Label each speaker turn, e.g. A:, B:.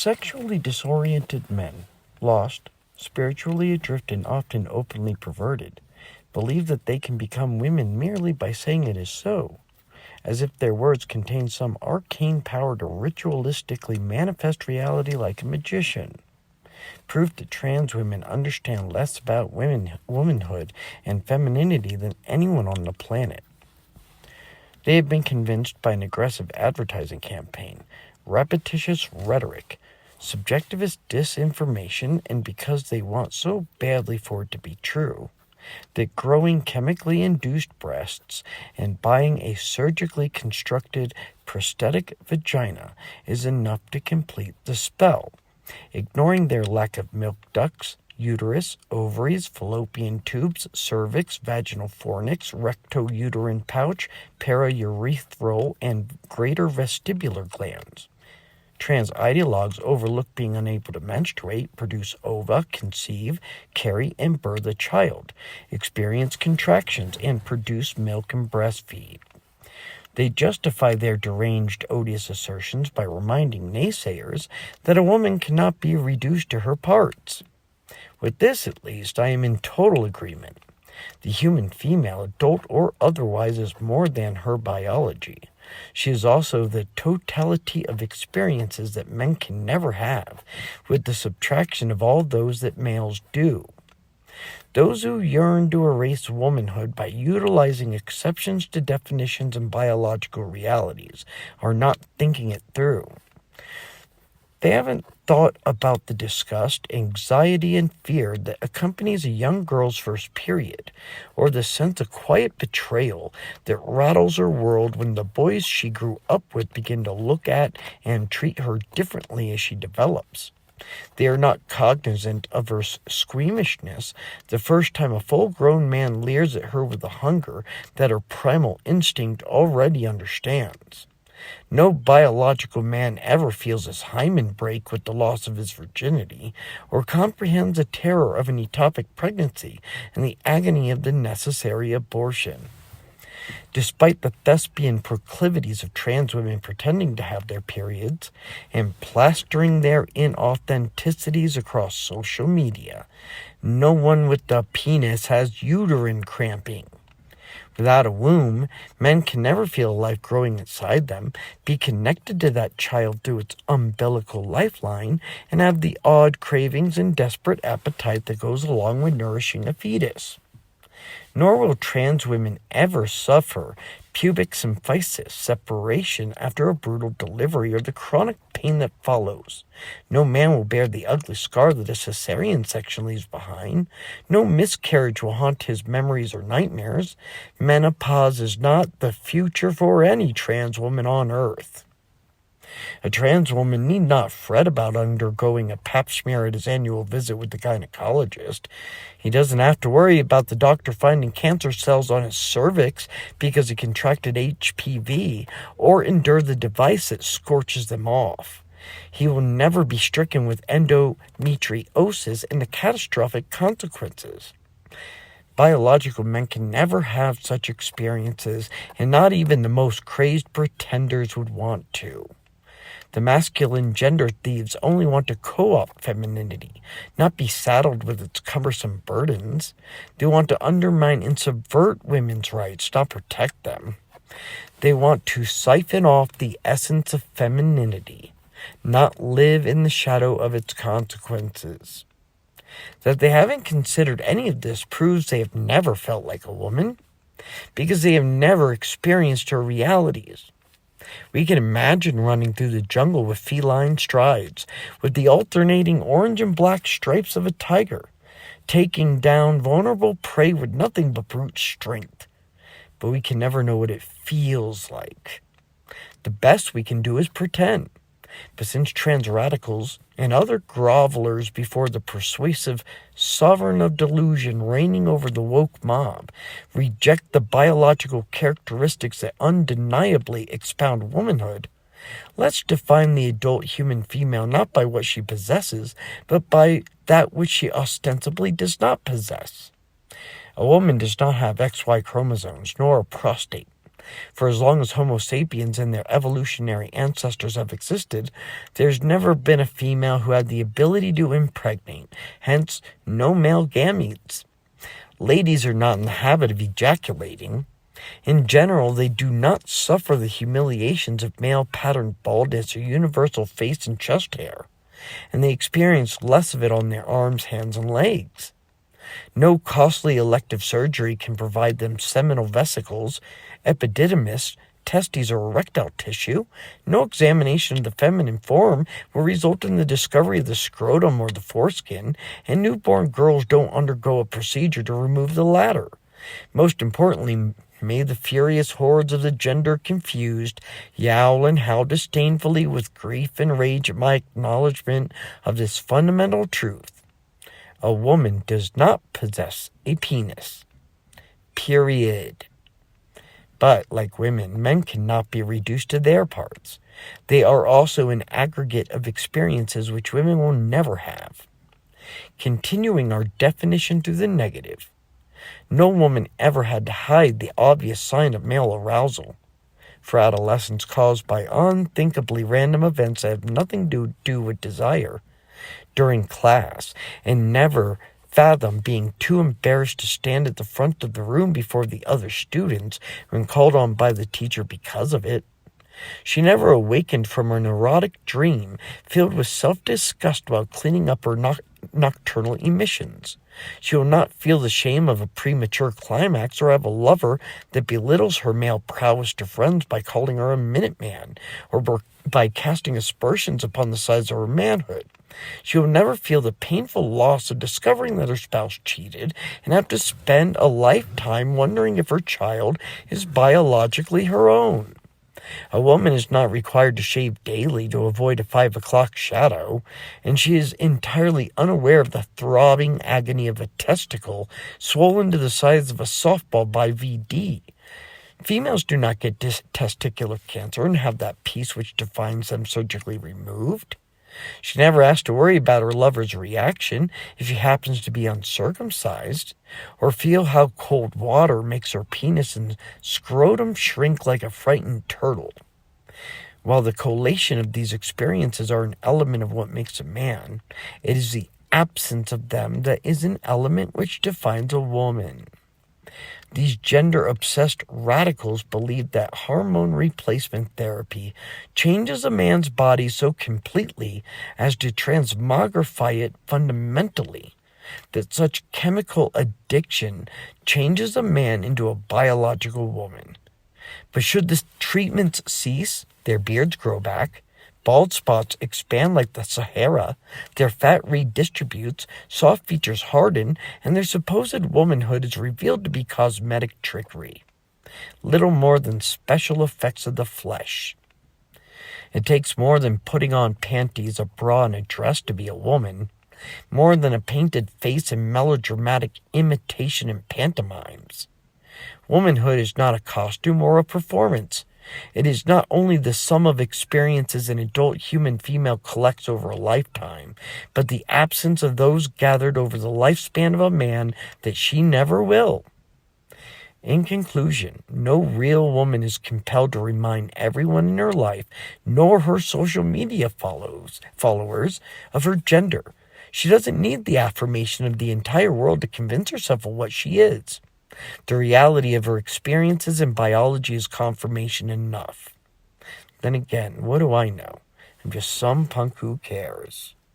A: Sexually disoriented men, lost, spiritually adrift, and often openly perverted, believe that they can become women merely by saying it is so, as if their words contain some arcane power to ritualistically manifest reality like a magician. Proof that trans women understand less about womanhood and femininity than anyone on the planet. They have been convinced by an aggressive advertising campaign, repetitious rhetoric, subjectivist disinformation, and because they want so badly for it to be true, that growing chemically induced breasts and buying a surgically constructed prosthetic vagina is enough to complete the spell, ignoring their lack of milk ducts, uterus, ovaries, fallopian tubes, cervix, vaginal fornix, rectouterine pouch, paraurethral, and greater vestibular glands. Trans ideologues overlook being unable to menstruate, produce ova, conceive, carry, and birth a child, experience contractions, and produce milk and breastfeed. They justify their deranged, odious assertions by reminding naysayers that a woman cannot be reduced to her parts. With this, at least, I am in total agreement. The human female, adult or otherwise, is more than her biology. She is also the totality of experiences that men can never have, with the subtraction of all those that males do. Those who yearn to erase womanhood by utilizing exceptions to definitions and biological realities are not thinking it through. They haven't thought about the disgust, anxiety, and fear that accompanies a young girl's first period, or the sense of quiet betrayal that rattles her world when the boys she grew up with begin to look at and treat her differently as she develops. They are not cognizant of her squeamishness the first time a full-grown man leers at her with a hunger that her primal instinct already understands. No biological man ever feels his hymen break with the loss of his virginity, or comprehends the terror of an ectopic pregnancy and the agony of the necessary abortion. Despite the thespian proclivities of trans women pretending to have their periods and plastering their inauthenticities across social media, no one with a penis has uterine cramping. Without a womb, men can never feel life growing inside them, be connected to that child through its umbilical lifeline, and have the odd cravings and desperate appetite that goes along with nourishing a fetus. Nor will trans women ever suffer pubic symphysis, separation after a brutal delivery, or the chronic pain that follows. No man will bear the ugly scar that a cesarean section leaves behind. No miscarriage will haunt his memories or nightmares. Menopause is not the future for any trans woman on earth. A trans woman need not fret about undergoing a pap smear at his annual visit with the gynecologist. He doesn't have to worry about the doctor finding cancer cells on his cervix because he contracted HPV, or endure the device that scorches them off. He will never be stricken with endometriosis and the catastrophic consequences. Biological men can never have such experiences, and not even the most crazed pretenders would want to. The masculine gender thieves only want to co-opt femininity, not be saddled with its cumbersome burdens. They want to undermine and subvert women's rights, not protect them. They want to siphon off the essence of femininity, not live in the shadow of its consequences. That they haven't considered any of this proves they have never felt like a woman, because they have never experienced her realities. We can imagine running through the jungle with feline strides, with the alternating orange and black stripes of a tiger, taking down vulnerable prey with nothing but brute strength. But we can never know what it feels like. The best we can do is pretend. But since trans radicals and other grovelers before the persuasive sovereign of delusion reigning over the woke mob reject the biological characteristics that undeniably expound womanhood, let's define the adult human female not by what she possesses, but by that which she ostensibly does not possess. A woman does not have XY chromosomes, nor a prostate. For as long as Homo sapiens and their evolutionary ancestors have existed, there's never been a female who had the ability to impregnate, hence no male gametes. Ladies are not in the habit of ejaculating. In general, they do not suffer the humiliations of male patterned baldness or universal face and chest hair, and they experience less of it on their arms, hands, and legs. No costly elective surgery can provide them seminal vesicles, epididymis, testes, or erectile tissue. No examination of the feminine form will result in the discovery of the scrotum or the foreskin, and newborn girls don't undergo a procedure to remove the latter. Most importantly, may the furious hordes of the gender-confused yowl and howl disdainfully with grief and rage at my acknowledgement of this fundamental truth. A woman does not possess a penis. Period. But, like women, men cannot be reduced to their parts. They are also an aggregate of experiences which women will never have. Continuing our definition to the negative, no woman ever had to hide the obvious sign of male arousal. For adolescence caused by unthinkably random events that have nothing to do with desire, during class, and never fathom being too embarrassed to stand at the front of the room before the other students when called on by the teacher because of it. She never awakened from her neurotic dream filled with self-disgust while cleaning up her nocturnal emissions. She will not feel the shame of a premature climax or have a lover that belittles her male prowess to friends by calling her a Minuteman or by casting aspersions upon the size of her manhood. She will never feel the painful loss of discovering that her spouse cheated and have to spend a lifetime wondering if her child is biologically her own. A woman is not required to shave daily to avoid a 5 o'clock shadow, and she is entirely unaware of the throbbing agony of a testicle swollen to the size of a softball by VD. Females do not get testicular cancer and have that piece which defines them surgically removed. She never has to worry about her lover's reaction if he happens to be uncircumcised, or feel how cold water makes her penis and scrotum shrink like a frightened turtle. While the collation of these experiences are an element of what makes a man, it is the absence of them that is an element which defines a woman. These gender-obsessed radicals believe that hormone replacement therapy changes a man's body so completely as to transmogrify it fundamentally, that such chemical addiction changes a man into a biological woman. But should the treatments cease, their beards grow back, bald spots expand like the Sahara, their fat redistributes, soft features harden, and their supposed womanhood is revealed to be cosmetic trickery. Little more than special effects of the flesh. It takes more than putting on panties, a bra, and a dress to be a woman. More than a painted face and melodramatic imitation and pantomimes. Womanhood is not a costume or a performance. It is not only the sum of experiences an adult human female collects over a lifetime, but the absence of those gathered over the lifespan of a man that she never will. In conclusion, no real woman is compelled to remind everyone in her life, nor her social media followers, of her gender. She doesn't need the affirmation of the entire world to convince herself of what she is. The reality of her experiences in biology is confirmation enough. Then again, what do I know? I'm just some punk who cares.